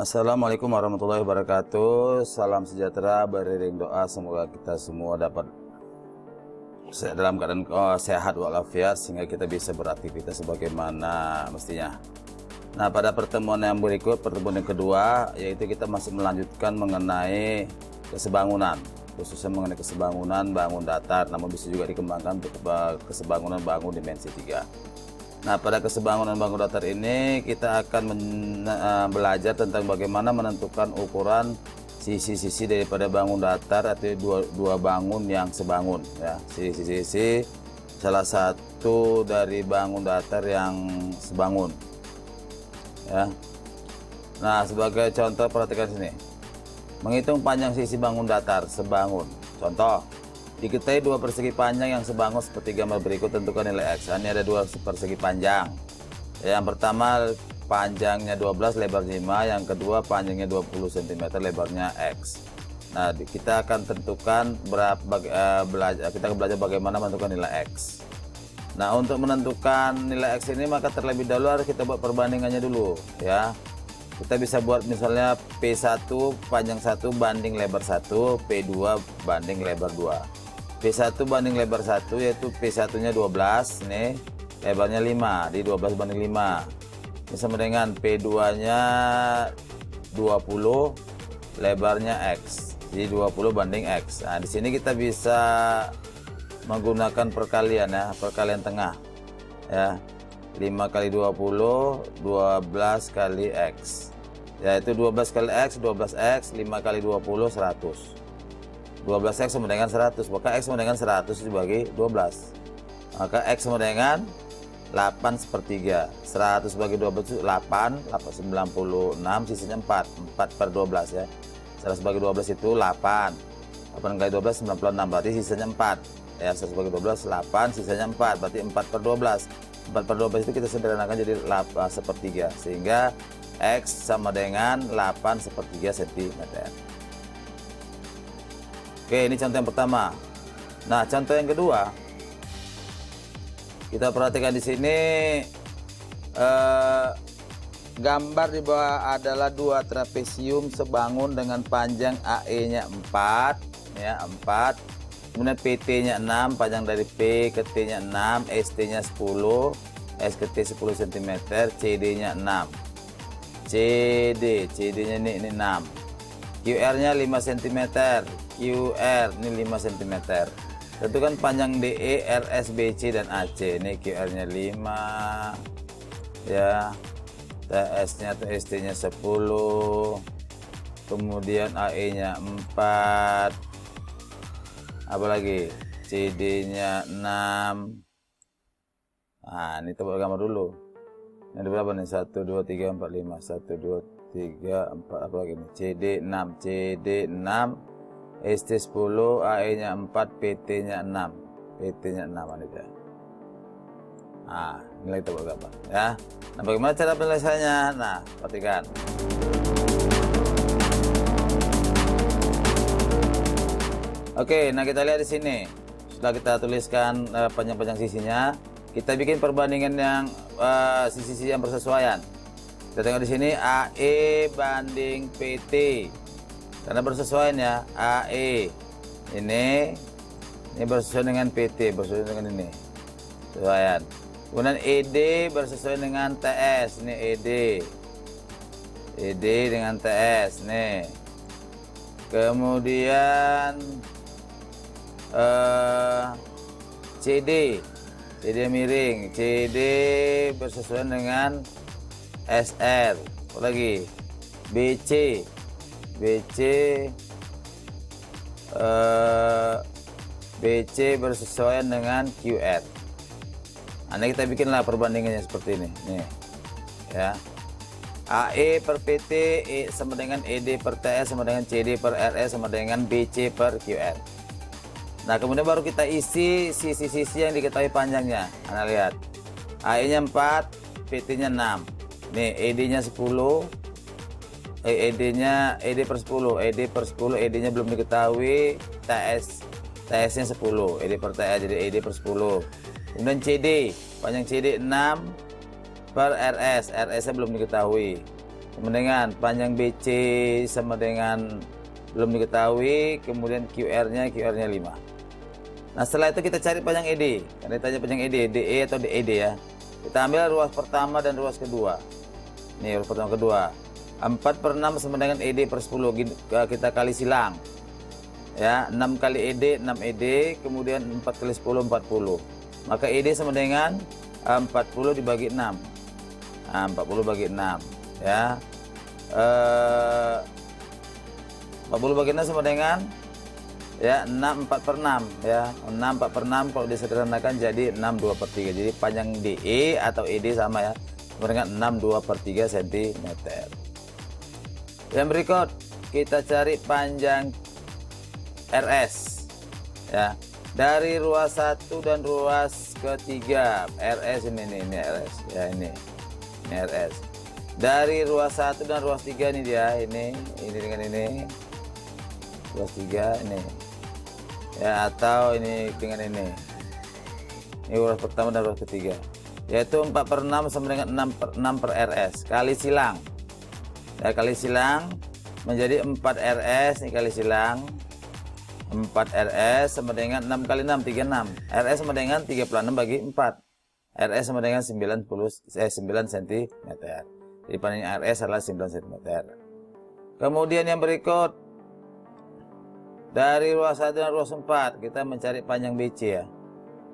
Assalamualaikum warahmatullahi wabarakatuh. Salam sejahtera, beriring doa semoga kita semua dapat dalam keadaan sehat walafiat sehingga kita bisa beraktivitas sebagaimana mestinya. Nah, pada pertemuan yang berikut, pertemuan yang kedua, yaitu kita masih melanjutkan mengenai kesebangunan, khususnya mengenai kesebangunan bangun datar, namun bisa juga dikembangkan untuk kesebangunan bangun dimensi 3. Nah, pada kesebangunan bangun datar ini kita akan belajar tentang bagaimana menentukan ukuran sisi-sisi daripada bangun datar atau dua bangun yang sebangun, ya. Sisi-sisi salah satu dari bangun datar yang sebangun, ya. Nah, sebagai contoh perhatikan sini. Menghitung panjang sisi bangun datar sebangun. Contoh, diketahui dua persegi panjang yang sebangun seperti gambar berikut, tentukan nilai X. Ini ada dua persegi panjang. Yang pertama panjangnya 12, lebarnya 5. Yang kedua panjangnya 20 cm, lebarnya X. Nah, kita akan tentukan kita akan belajar bagaimana menentukan nilai X. Nah, untuk menentukan nilai X ini maka terlebih dahulu harus kita buat perbandingannya dulu, ya. Kita bisa buat misalnya P1 panjang 1 banding lebar 1, P2 banding lebar 2. P1 banding lebar 1 yaitu P1 nya 12, ini lebarnya 5, di 12 banding 5. Ini sama dengan P2 nya 20, lebarnya X, jadi 20 banding X. Nah, di sini kita bisa menggunakan perkalian, ya, perkalian tengah, ya. 5 kali 20, 12 kali X, yaitu 12 kali X, 12X, 5 kali 20, 100. 12X sama dengan 100, maka X sama dengan 100 dibagi 12. Maka X sama dengan 8/3. 100 bagi 12 itu 8, 96, sisanya 4. 4 per 12, ya. 100 bagi 12 itu 8. 8 kali 12, 96, berarti sisanya 4. Ya, 100 bagi 12, 8, sisanya 4, berarti 4 per 12. 4 per 12 itu kita sederhanakan jadi 8/3, sehingga X sama dengan 8/3 cm. Oke, ini contoh yang pertama. Nah, contoh yang kedua, kita perhatikan di sini gambar di bawah adalah dua trapesium sebangun dengan panjang AE-nya 4, ya, 4. Kemudian PT-nya 6, panjang dari P ke T-nya 6, ST-nya 10, S ke T 10 cm, CD-nya 6. CD-nya ini 6. QR-nya 5 cm, QR ini 5 cm. Tentukan panjang DE, RS, BC dan AC. Ini QR-nya 5, ya. TS-nya atau ST-nya 10. Kemudian AE-nya 4. Apalagi CD-nya 6. Nah, ini coba gambar dulu. Ini berapa nih? 1 2 3 4 5. 1 2 3 4, apa lagi nih? CD6, CD6, ST10, AE-nya 4, PT-nya 6. PT-nya 6 ini ya. Nah, nilai coba gambar, ya. Nah, bagaimana cara penyelesaiannya? Nah, perhatikan. Oke, nah kita lihat di sini. Setelah kita tuliskan panjang-panjang sisinya, kita bikin perbandingan yang sisi-sisi yang bersesuaian. Kita tengok di sini AE banding PT. Karena bersesuaian, ya. AE ini bersesuaian dengan PT, bersesuaian dengan ini. Sesuaian. Kemudian ED bersesuaian dengan TS. Ini ED. ED dengan TS, nih. Kemudian CD miring, CD bersesuaian dengan SR. Apa lagi? BC bersesuaian dengan QR. Nah, ini kita bikinlah perbandingannya seperti ini, nih, ya. AE per PT sama dengan ED per TS sama dengan CD per RS sama dengan BC per QR. Nah, kemudian baru kita isi sisi-sisi yang diketahui panjangnya. Anda lihat, AE-nya 4, PT-nya 6. Nih, ED-nya 10, ED per 10, ED-nya belum diketahui, TS-nya 10, ED per TS, jadi ED per 10. Kemudian CD, panjang CD 6 per RS, RS-nya belum diketahui. sama dengan panjang BC sama dengan belum diketahui, kemudian QR-nya 5. Nah setelah itu kita cari panjang ED, karena ditanya panjang ED, DE atau DED ya. Kita ambil ruas pertama dan ruas kedua. Nih ruas pertama kedua, 4/6 sama dengan ED per 10, kita kali silang ya. 6 kali ED 6 ED, kemudian 4 kali 10 40, maka ED sama dengan 40 dibagi 6. Nah, 40 bagi 6 ya. 40 bagi 6 sama dengan ya 6 4/6 ya. 6 4/6 kalau disederhanakan jadi 6 2/3. Jadi panjang DE atau ED sama ya, sama dengan 6 2/3 cm. Yang berikut kita cari panjang RS ya. Dari ruas 1 dan ruas ketiga, RS ini RS ya, ini RS. Dari ruas 1 dan ruas 3 ini dia, ini dengan ini. Ruas 3 ini ya, atau ini dengan ini ruas pertama dan ruas ketiga, yaitu 4/6 sama dengan 6 per RS kali silang ya, kali silang menjadi 4 RS. Ini kali silang 4 RS sama dengan 6 kali 6 36. RS sama dengan 36 bagi 4. RS sama dengan 9 cm. Jadi panjang RS adalah 9 cm. Kemudian yang berikut, dari ruas 1 dan ruas 4 kita mencari panjang BC ya.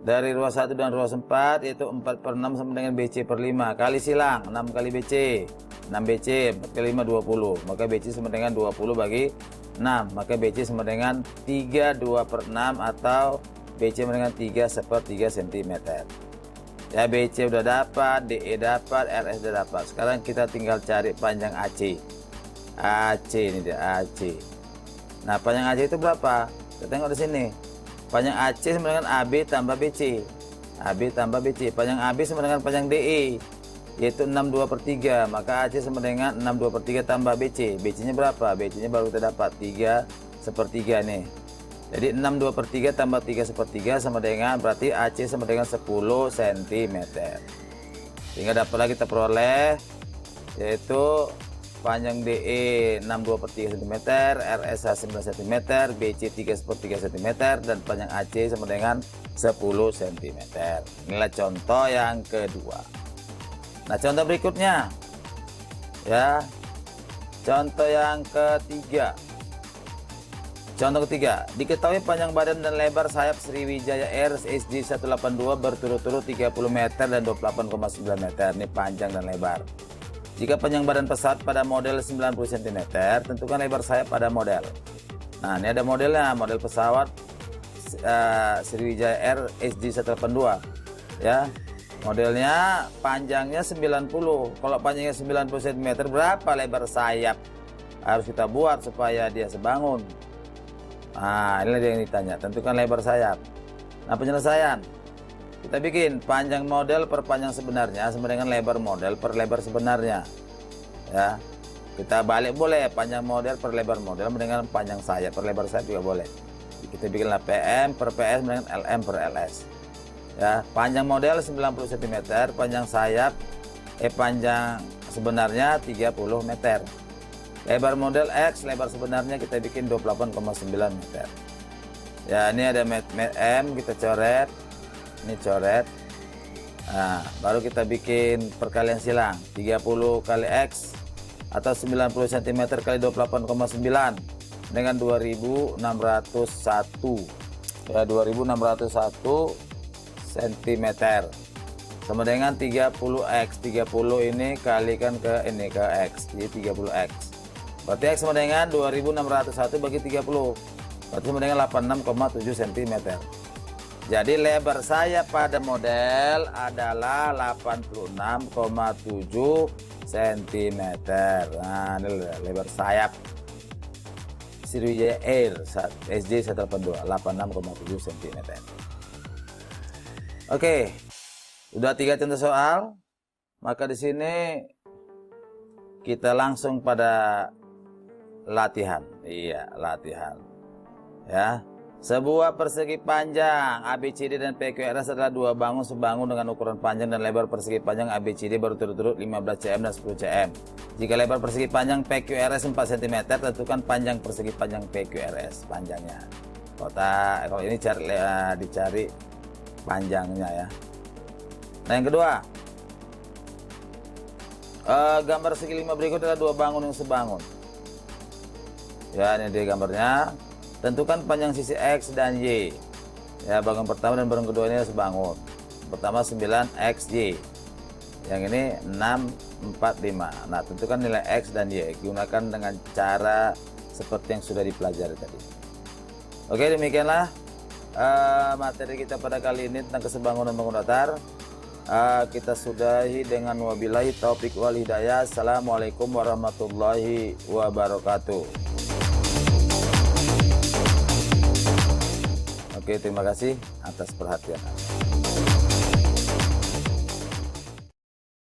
Dari ruas 1 dan ruas 4 yaitu 4/6 sama dengan BC per 5 kali silang 6 kali BC. 6 BC 4 kali 5 20, maka BC sama dengan 20 bagi 6, maka BC sama dengan 32/6 atau BC sama dengan 3/3 cm. Ya, BC udah dapat, DE dapat, RS udah dapat. Sekarang kita tinggal cari panjang AC. AC ini dia, AC. Nah, panjang AC itu berapa? Kita tengok di sini. Panjang AC sama dengan AB tambah BC. AB tambah BC. Panjang AB sama dengan panjang DE, yaitu 6 2/3. Maka AC sama dengan 6 2/3 tambah BC. BC-nya berapa? BC-nya baru kita dapat 3/3 nih. Jadi 6 2/3 tambah 3/3 sama dengan, berarti AC sama dengan 10 cm. Sehingga dapat lagi kita peroleh, yaitu panjang DE 6 2/3 cm, RS 9 cm, BC 3/3 cm, dan panjang AC sama dengan 10 cm. Inilah contoh yang kedua. Nah, contoh berikutnya ya, contoh yang ketiga. Contoh ketiga, diketahui panjang badan dan lebar sayap Sriwijaya Air SJ182 berturut-turut 30 meter dan 28,9 meter. Ini panjang dan lebar. Jika panjang badan pesawat pada model 90 cm, tentukan lebar sayap pada model. Nah, ini ada modelnya, model pesawat Sriwijaya Air SJ182 ya. Modelnya panjangnya 90. Kalau panjangnya 90 cm, berapa lebar sayap harus kita buat supaya dia sebangun? Nah, inilah dia yang ditanya, tentukan lebar sayap. Nah, penyelesaian, kita bikin panjang model per panjang sebenarnya sama dengan lebar model per lebar sebenarnya ya. Kita balik boleh, panjang model per lebar model dengan panjang sayap per lebar sayap juga boleh. Kita bikinlah PM per PS dengan LM per LS ya. Panjang model 90 cm, panjang sayap panjang sebenarnya 30 meter. Lebar model X, lebar sebenarnya kita bikin 28,9 meter ya. Ini ada M, kita coret, ini coret. Nah, baru kita bikin perkalian silang 30 kali X atau 90 cm kali 28,9 dengan 2601 ya, 2601 cm sama dengan 30X. 30 ini kalikan ke ini, ke X, jadi 30X. Berarti X sama dengan 2601 bagi 30, berarti sama dengan 86,7 cm. Jadi lebar sayap pada model adalah 86,7 cm. Nah, ini lebar sayap Sriwijaya Air SJ182, 86,7 cm. Oke, udah 3 contoh soal. Maka di sini kita langsung pada latihan. Iya, latihan. Ya. Sebuah persegi panjang ABCD dan PQRS adalah dua bangun sebangun dengan ukuran panjang dan lebar persegi panjang ABCD berturut-turut 15 cm dan 10 cm. Jika lebar persegi panjang PQRS 4 cm, tentukan panjang persegi panjang PQRS panjangnya. Kalau ini dicari panjangnya ya. Nah, yang kedua, gambar segi 5 berikut adalah dua bangun yang sebangun. Ya, ini dia gambarnya. Tentukan panjang sisi X dan Y. Ya, bangun pertama dan bangun kedua ini sebangun. Pertama 9XY. Yang ini 645. Nah, tentukan nilai X dan Y. Gunakan dengan cara seperti yang sudah dipelajari tadi. Oke, demikianlah materi kita pada kali ini tentang kesebangunan bangun datar. Kita sudahi dengan wabillahi taufiq wal hidayah. Assalamualaikum warahmatullahi wabarakatuh. Oke, terima kasih atas perhatian Anda.